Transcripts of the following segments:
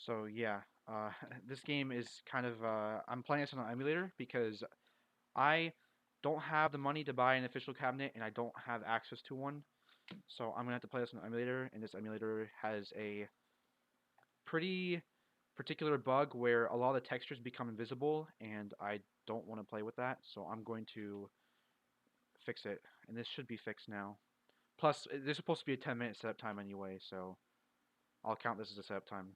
So yeah, this game is kind of I'm playing this on an emulator because I don't have the money to buy an official cabinet and I don't have access to one. So I'm gonna have to play this on an emulator, and this emulator has a pretty particular bug where a lot of the textures become invisible, and I don't want to play with that. So I'm going to fix it, and this should be fixed now. Plus, there's supposed to be a 10-minute setup time anyway, so I'll count this as a setup time.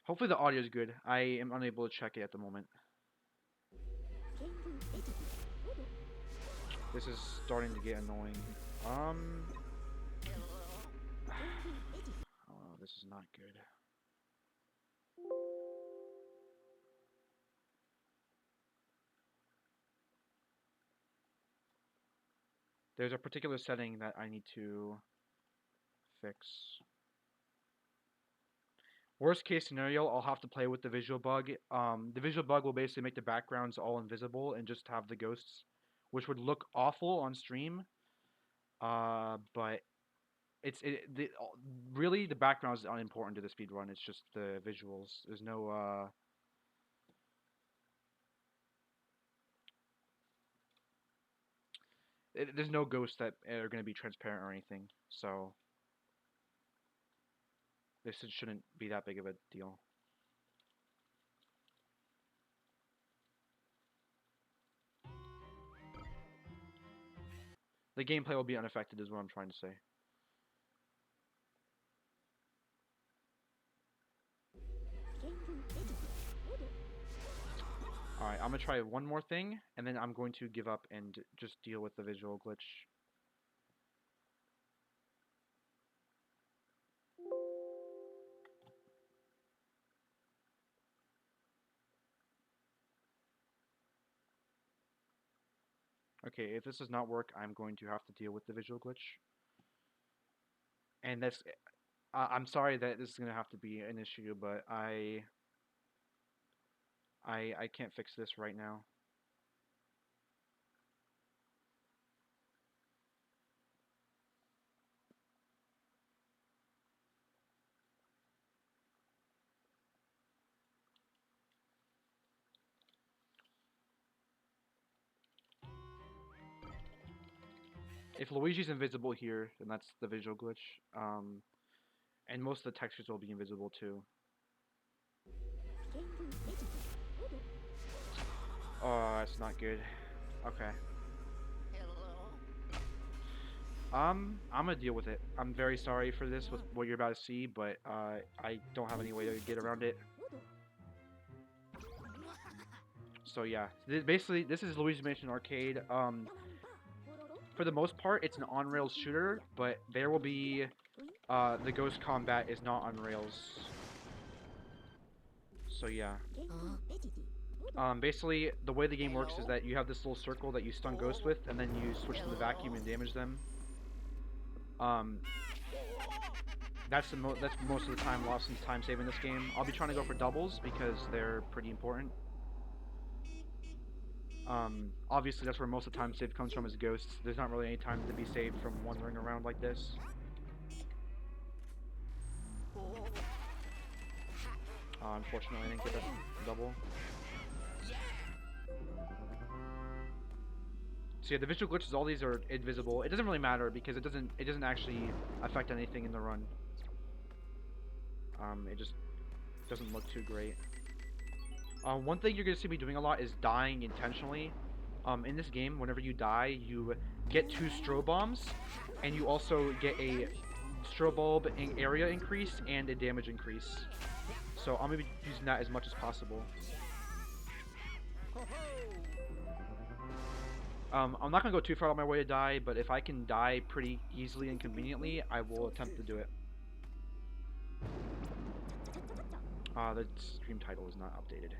Hopefully the audio is good. I am unable to check it at the moment. This is starting to get annoying. Oh, this is not good. There's a particular setting that I need to fix. Worst case scenario, I'll have to play with the visual bug. The visual bug will basically make the backgrounds all invisible and just have the ghosts, which would look awful on stream. But really the background is unimportant to the speed run. It's just the visuals. There's no there's no ghosts that are going to be transparent or anything. So this shouldn't be that big of a deal. The gameplay will be unaffected is what I'm trying to say. Alright, I'm going to try one more thing, and then I'm going to give up and just deal with the visual glitch. Okay, if this does not work, I'm going to have to deal with the visual glitch. And that's... I'm sorry that this is going to have to be an issue, but I can't fix this right now. If Luigi's invisible here, then that's the visual glitch. And most of the textures will be invisible too. Oh, that's not good. Okay. I'm gonna deal with it. I'm very sorry for this, with what you're about to see, but I don't have any way to get around it. So yeah, basically this is Luigi's Mansion Arcade. For the most part, it's an on-rails shooter, but there will be the ghost combat is not on rails. So yeah. Basically, the way the game works is that you have this little circle that you stun ghosts with, and then you switch to the vacuum and damage them. That's most of the time lost in time saving this game. I'll be trying to go for doubles because they're pretty important. Obviously that's where most of the time saved comes from, is ghosts. There's not really any time to be saved from wandering around like this. Unfortunately I didn't get a double. So yeah, the visual glitches, all these are invisible. It doesn't really matter because it doesn't actually affect anything in the run. It just doesn't look too great. One thing you're going to see me doing a lot is dying intentionally. In this game, whenever you die, you get 2 strobe bombs, and you also get a strobe bulb area increase and a damage increase. So I'm going to be using that as much as possible. I'm not going to go too far on my way to die, but if I can die pretty easily and conveniently, I will attempt to do it. The stream title is not updated.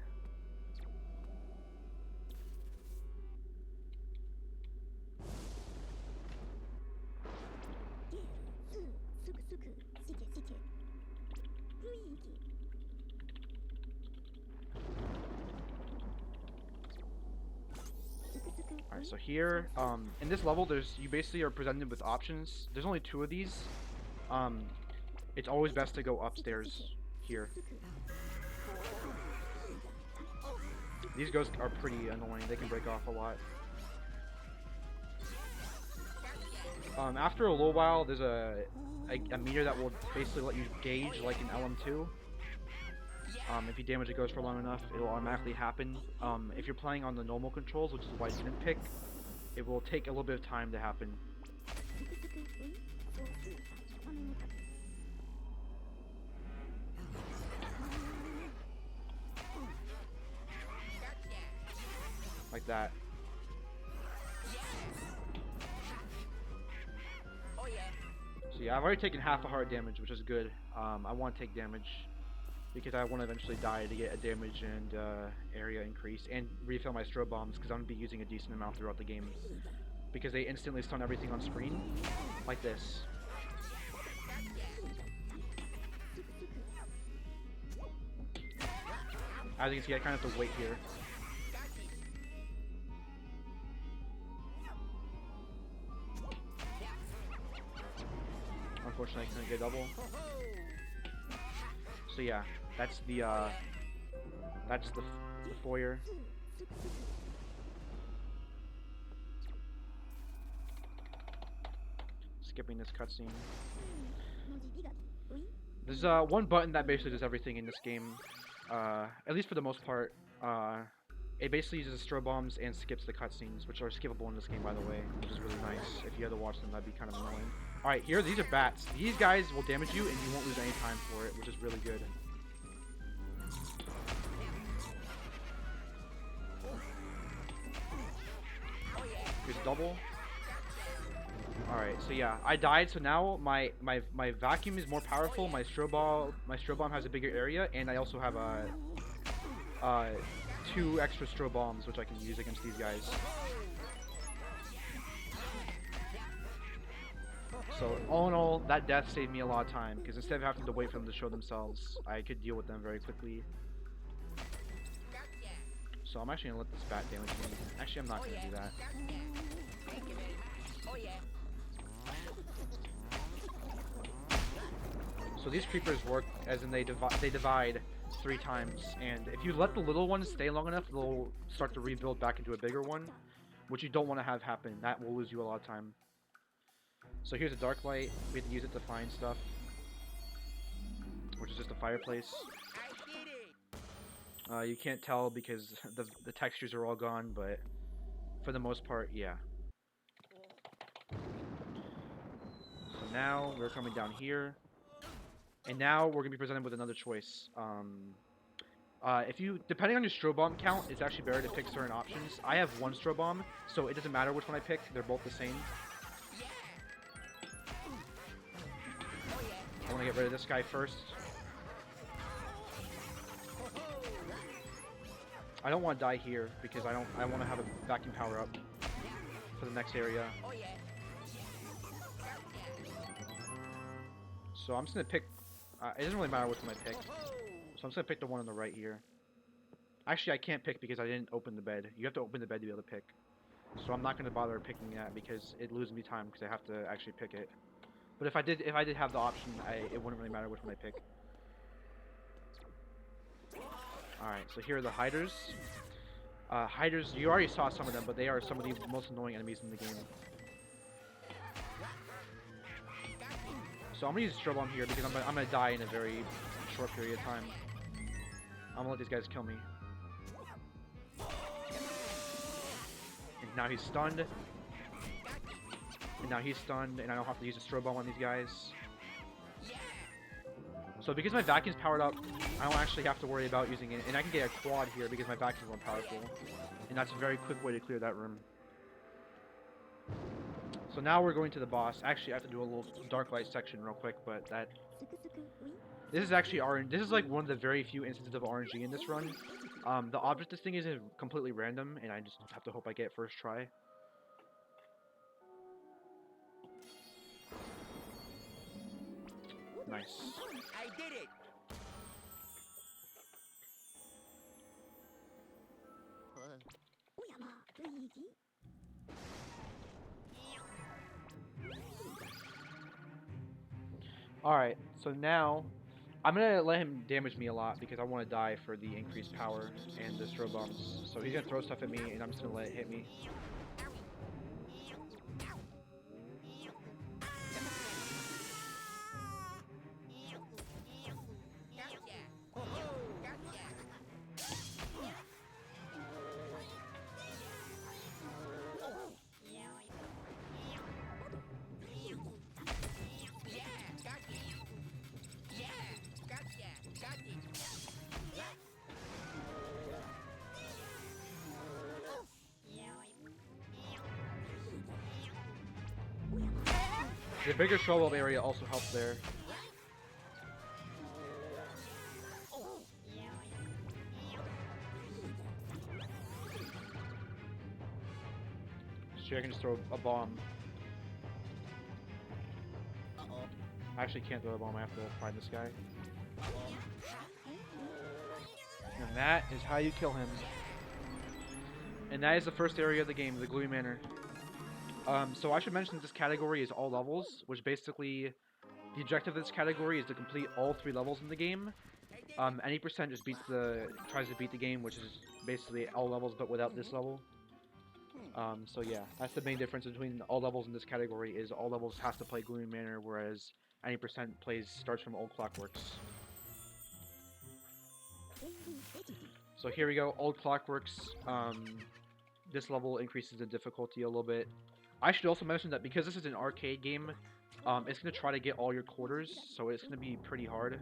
So here, in this level, you basically are presented with options. There's only 2 of these. It's always best to go upstairs here. These ghosts are pretty annoying. They can break off a lot. After a little while, there's a meter that will basically let you gauge like an LM2. If you damage a ghost for long enough, it'll automatically happen. If you're playing on the normal controls, which is why I didn't pick, it will take a little bit of time to happen. Like that. So yeah, I've already taken half a heart damage, which is good. I want to take damage because I want to eventually die to get a damage and area increase and refill my strobe bombs because I'm going to be using a decent amount throughout the game because they instantly stun everything on screen like this. As you can see, I kind of have to wait here. Unfortunately, I couldn't get double. So yeah, that's the foyer. Skipping this cutscene. There's one button that basically does everything in this game, at least for the most part. It basically uses strobe bombs and skips the cutscenes, which are skippable in this game, by the way, which is really nice. If you had to watch them, that'd be kind of annoying. Alright, here, these are bats. These guys will damage you, and you won't lose any time for it, which is really good. Here's double. Alright, so yeah, I died, so now my vacuum is more powerful, my strobe bomb has a bigger area, and I also have 2 extra strobe bombs, which I can use against these guys. So all in all, that death saved me a lot of time, because instead of having to wait for them to show themselves, I could deal with them very quickly. So I'm actually going to let this bat damage me. Actually, I'm not going to do that. So these creepers work as in they divide 3 times, and if you let the little ones stay long enough, they'll start to rebuild back into a bigger one, which you don't want to have happen. That will lose you a lot of time. So here's a dark light. We have to use it to find stuff, which is just a fireplace. You can't tell because the textures are all gone, but for the most part, yeah. So now we're coming down here, and now we're gonna be presented with another choice. Depending on your strobe bomb count, it's actually better to pick certain options. I have 1 strobe bomb, so it doesn't matter which one I pick. They're both the same. I want to get rid of this guy first. I don't want to die here because I want to have a vacuum power up for the next area. So I'm just gonna pick. It doesn't really matter which one I pick. So I'm just gonna pick the one on the right here. Actually, I can't pick because I didn't open the bed. You have to open the bed to be able to pick. So I'm not gonna bother picking that because it loses me time because I have to actually pick it. But if I did have the option, it wouldn't really matter which one I pick. Alright, so here are the hiders. Hiders, you already saw some of them, but they are some of the most annoying enemies in the game. So I'm gonna use strobe bomb here because I'm gonna die in a very short period of time. I'm gonna let these guys kill me. And now he's stunned. And now he's stunned, and I don't have to use a strobe bomb on these guys. So because my vacuum's powered up, I don't actually have to worry about using it. And I can get a quad here because my vacuum's more powerful. And that's a very quick way to clear that room. So now we're going to the boss. Actually, I have to do a little dark light section real quick, but this is actually this is like one of the very few instances of RNG in this run. The object this thing is completely random, and I just have to hope I get it first try. Nice. I did it. Alright, so now I'm gonna let him damage me a lot because I want to die for the increased power and the throw bombs. So he's gonna throw stuff at me, and I'm just gonna let it hit me. The bigger throw bomb area also helps there. So I can just throw a bomb. I actually can't throw a bomb, I have to find this guy. And that is how you kill him. And that is the first area of the game, the Gloomy Manor. So I should mention that this category is all levels, which basically, the objective of this category is to complete all 3 levels in the game. Any percent just tries to beat the game, which is basically all levels but without this level. So yeah, that's the main difference between all levels in this category, is all levels has to play Gloomy Manor, whereas any percent starts from old Clockworks. So here we go, old Clockworks. This level increases the difficulty a little bit. I should also mention that because this is an arcade game, it's going to try to get all your quarters, so it's going to be pretty hard.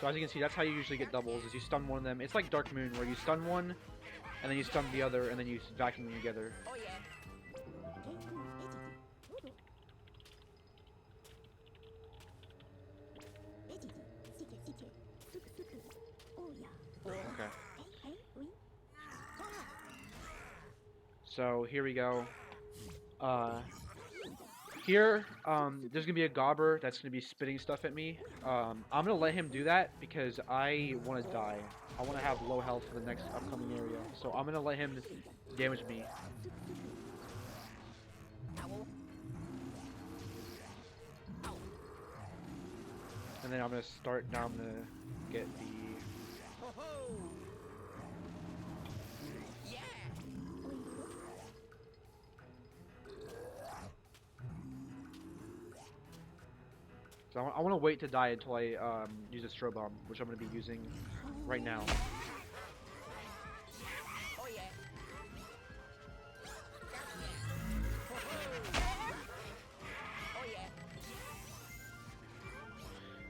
So as you can see, that's how you usually get doubles, is you stun one of them. It's like Dark Moon, where you stun one, and then you stun the other, and then you vacuum them together. Okay. So here we go. Here, there's gonna be a gobber that's gonna be spitting stuff at me. I'm gonna let him do that because I want to die. I want to have low health for the next upcoming area. So I'm gonna let him damage me. And then I'm gonna start. Now I'm gonna get the. So I want to wait to die until I use a strobe bomb, which I'm going to be using right now.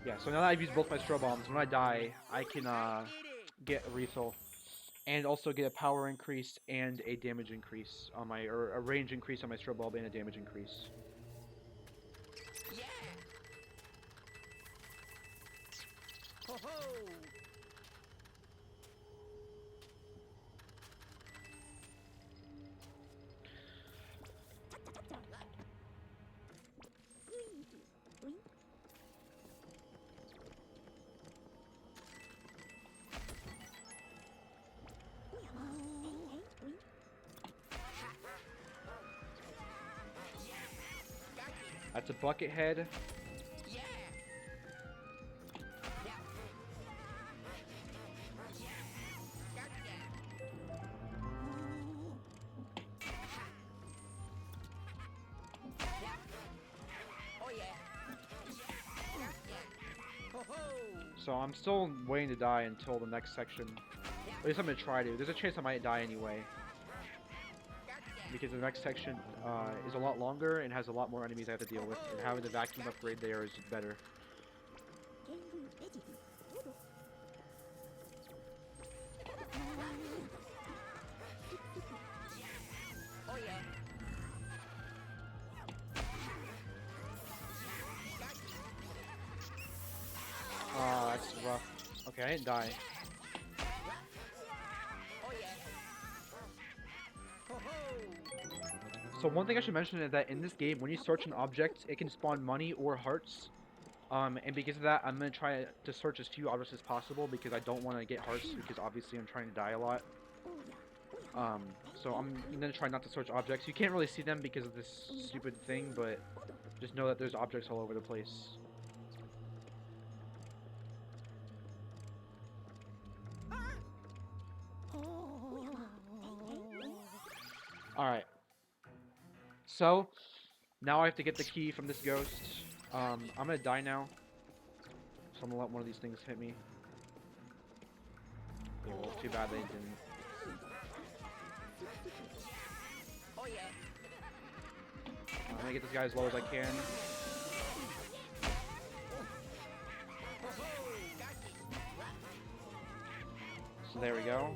Yeah, so now that I've used both my strobe bombs, when I die, I can get a refill, and also get a power increase and a damage increase on my, or a range increase on my strobe bulb and a damage increase. That's a bucket head. So I'm still waiting to die until the next section. At least I'm going to try to. There's a chance I might die anyway. Because the next section is a lot longer and has a lot more enemies I have to deal with. And having the vacuum upgrade there is better. Oh, that's rough. Okay, I didn't die. So one thing I should mention is that in this game, when you search an object, it can spawn money or hearts. And because of that, I'm gonna try to search as few objects as possible because I don't want to get hearts because obviously I'm trying to die a lot. So I'm gonna try not to search objects. You can't really see them because of this stupid thing, but just know that there's objects all over the place. Alright. So, now I have to get the key from this ghost. I'm gonna die now. So I'm gonna let one of these things hit me. Okay, well, too bad they didn't. I'm gonna get this guy as low as I can. So there we go.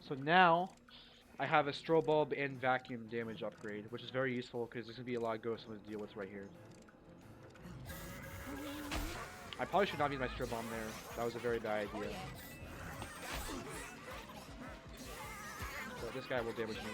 So now, I have a strobe bulb and vacuum damage upgrade, which is very useful because there's going to be a lot of ghosts I'm going to deal with right here. I probably should not use my strobe bomb there. That was a very bad idea. So this guy will damage me.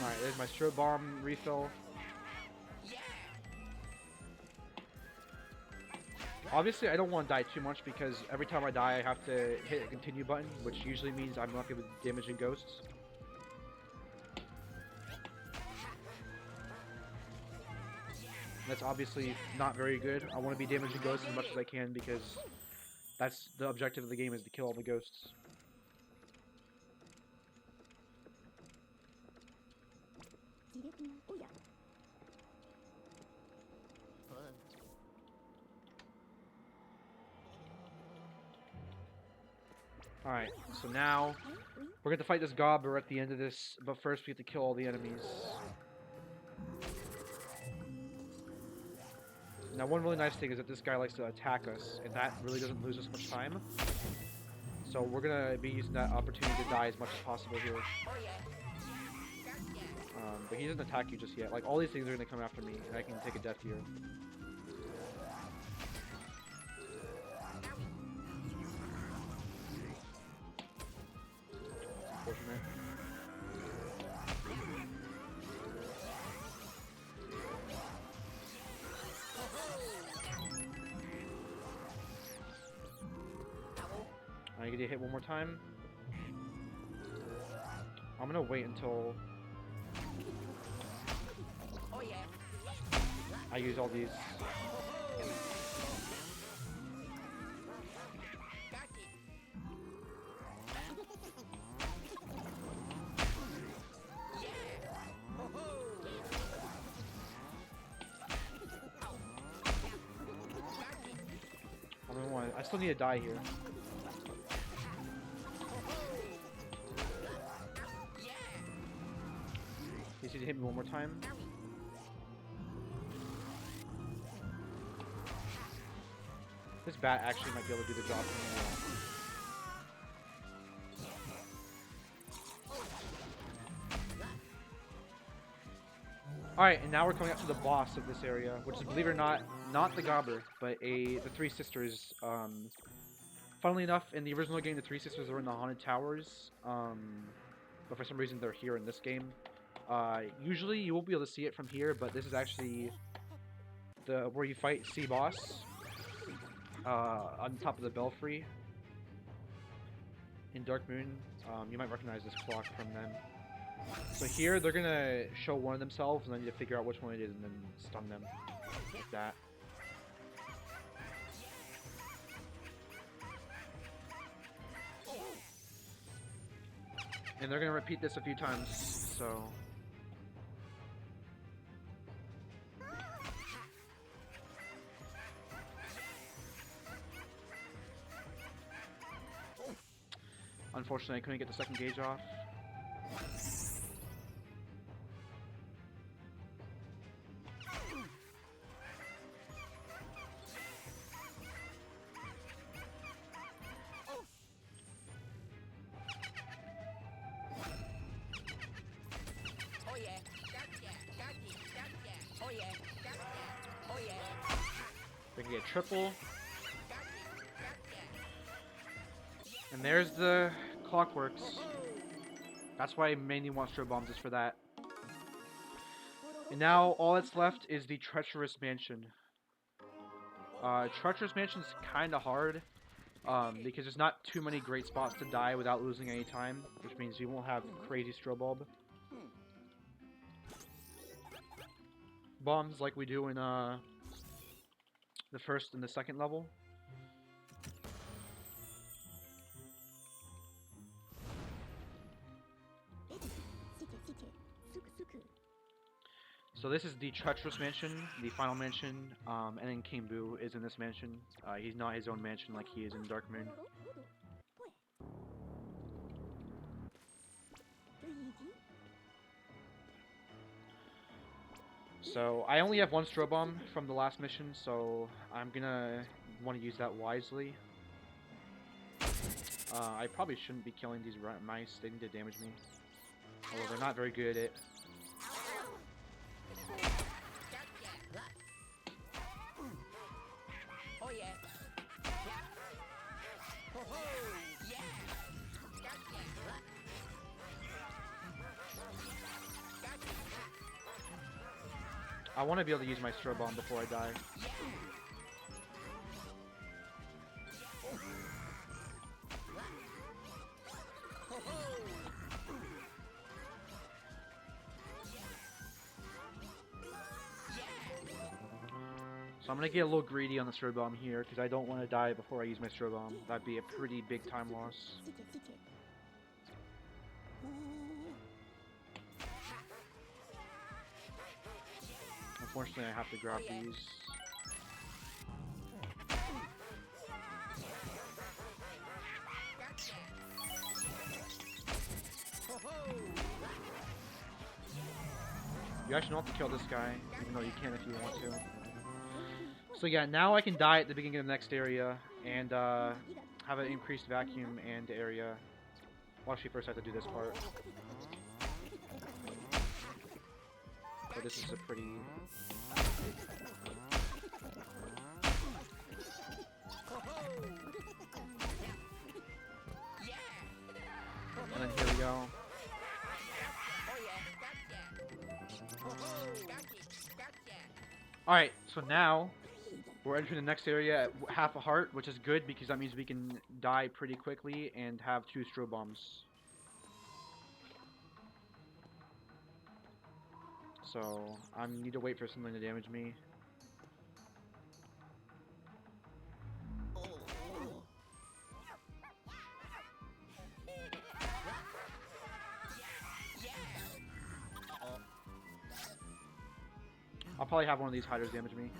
Alright, there's my strobe bomb refill. Obviously, I don't want to die too much because every time I die, I have to hit a continue button, which usually means I'm not going to be damaging ghosts. That's obviously not very good. I want to be damaging ghosts as much as I can because that's the objective of the game, is to kill all the ghosts. Alright, so now we're going to fight this gobbler at the end of this, but first we have to kill all the enemies. Now one really nice thing is that this guy likes to attack us, and that really doesn't lose us much time. So we're going to be using that opportunity to die as much as possible here. But he doesn't attack you just yet. Like, all these things are going to come after me, and I can take a death here. Fortunate. I get hit one more time. I'm gonna wait until I use all these. I still need to die here. He's gonna hit me one more time. This bat actually might be able to do the job for me. Alright, and now we're coming up to the boss of this area, which is, believe it or not the gobbler, but the three sisters. Funnily enough, in the original game, the three sisters are in the haunted towers, but for some reason they're here in this game. Usually you won't be able to see it from here, but this is actually where you fight C boss on top of the belfry in Dark Moon. You might recognize this clock from them. So here they're gonna show one of themselves, and I need to figure out which one it is and then stun them like that. And they're gonna repeat this a few times, so unfortunately I couldn't get the second gauge off. We can get triple. And there's the clockworks. That's why I mainly want strobe bombs, is for that. And now all that's left is the Treacherous Mansion. Treacherous Mansion is kind of hard, because there's not too many great spots to die without losing any time, which means you won't have crazy strobe bulb bombs like we do in the first and the second level. So this is the Treacherous Mansion, the final mansion, and then King Boo is in this mansion. He's not his own mansion like he is in Dark Moon. So I only have one strobe bomb from the last mission, so I'm gonna want to use that wisely. I probably shouldn't be killing these mice. They need to damage me, although they're not very good at it. I want to be able to use my strobe bomb before I die. So I'm going to get a little greedy on the strobe bomb here, because I don't want to die before I use my strobe bomb. That'd be a pretty big time loss. Unfortunately, I have to grab these. You actually don't have to kill this guy, even though you can if you want to. So yeah, now I can die at the beginning of the next area, and have an increased vacuum and area. Well, actually, first I have to do this part. So this is a pretty... And then here we go. Alright, so now we're entering the next area at half a heart, which is good because that means we can die pretty quickly and have 2 strobe bombs. So I need to wait for something to damage me. I'll probably have one of these hiders damage me.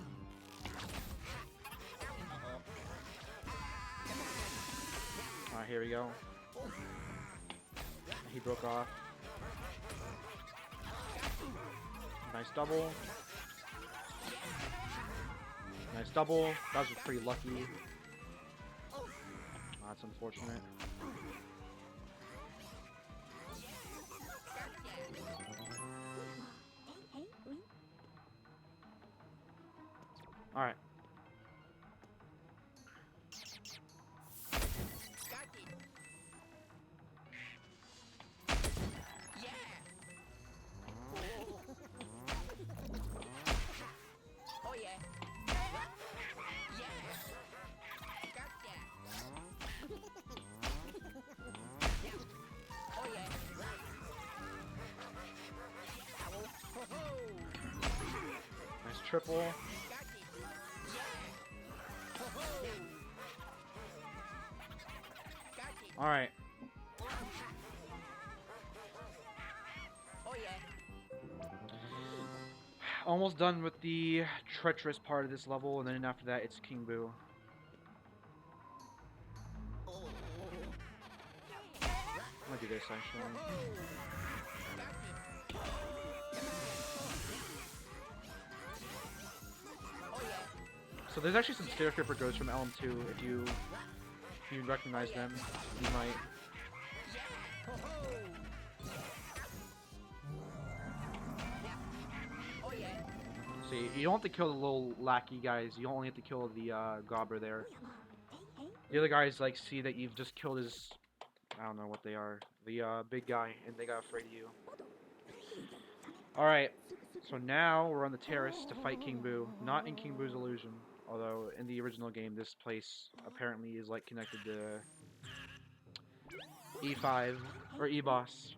Alright, here we go. He broke off. Nice double. Nice double. That was pretty lucky. Oh, that's unfortunate. Alright. Nice triple. Alright. Almost done with the treacherous part of this level, and then after that it's King Boo. I'm gonna do this actually. So there's actually some stair creeper ghosts from LM2. If you recognize them, you might. So see. You don't have to kill the little lackey guys. You only have to kill the gobber there. The other guys like see that you've just killed his. I don't know what they are. The big guy, and they got afraid of you. All right. So now we're on the terrace to fight King Boo. Not in King Boo's illusion, although in the original game, this place apparently is like connected to E5 or E-Boss.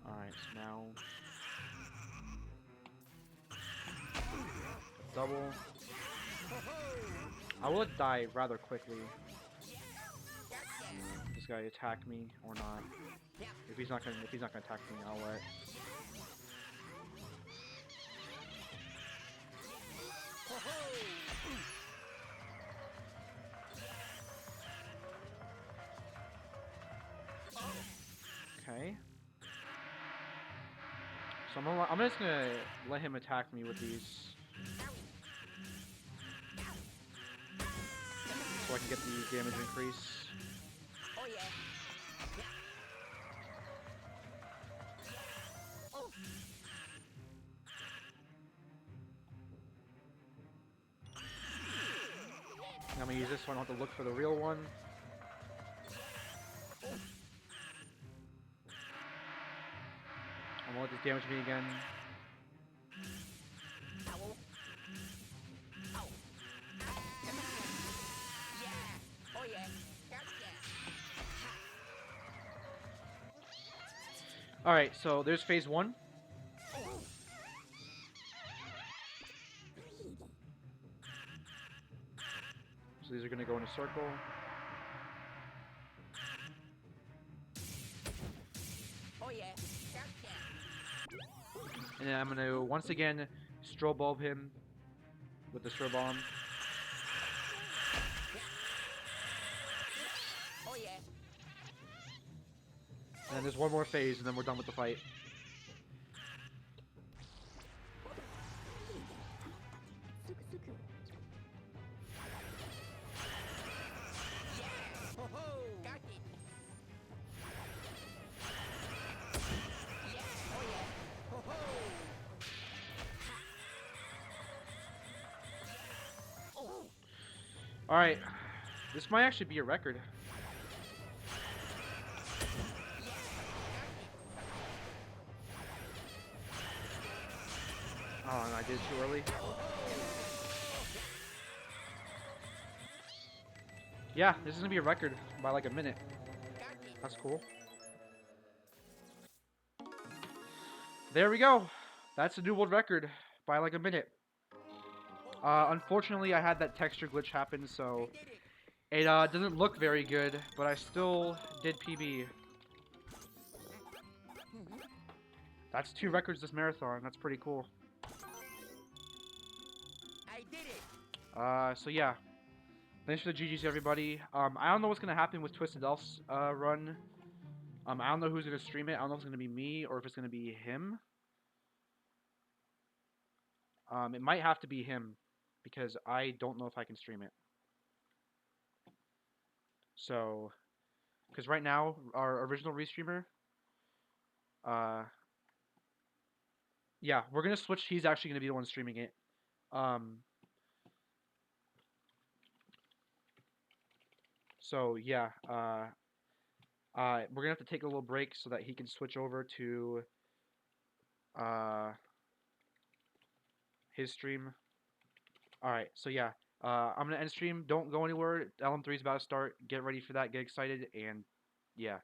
All right. So now double. I will die rather quickly. This guy attack me or not? If he's not gonna attack me, I'll let. Okay. So I'm just gonna let him attack me with these, so I can get the damage increase. I'm gonna use this so I don't have to look for the real one. I'm gonna let this damage me again. Alright, so there's phase 1. So these are gonna go in a circle. And then I'm gonna once again strobe bulb him with the strobe bomb. And then there's one more phase, and then we're done with the fight. Alright, this might actually be a record. Oh, and I did it too early. Yeah, this is gonna be a record by like a minute. That's cool. There we go. That's a new world record by like a minute. Unfortunately, I had that texture glitch happen, so it doesn't look very good, but I still did PB. That's 2 records this marathon. That's pretty cool. I did it. So yeah. Thanks for the GGs, everybody. I don't know what's gonna happen with Twisted Elf's run. I don't know who's gonna stream it. I don't know if it's gonna be me or if it's gonna be him. It might have to be him, because I don't know if I can stream it. So, because right now, our original restreamer, yeah, we're going to switch. He's actually going to be the one streaming it. So, yeah, we're going to have to take a little break so that he can switch over to his stream. Alright, so yeah, I'm going to end stream. Don't go anywhere. LM3 is about to start. Get ready for that. Get excited. And, yeah.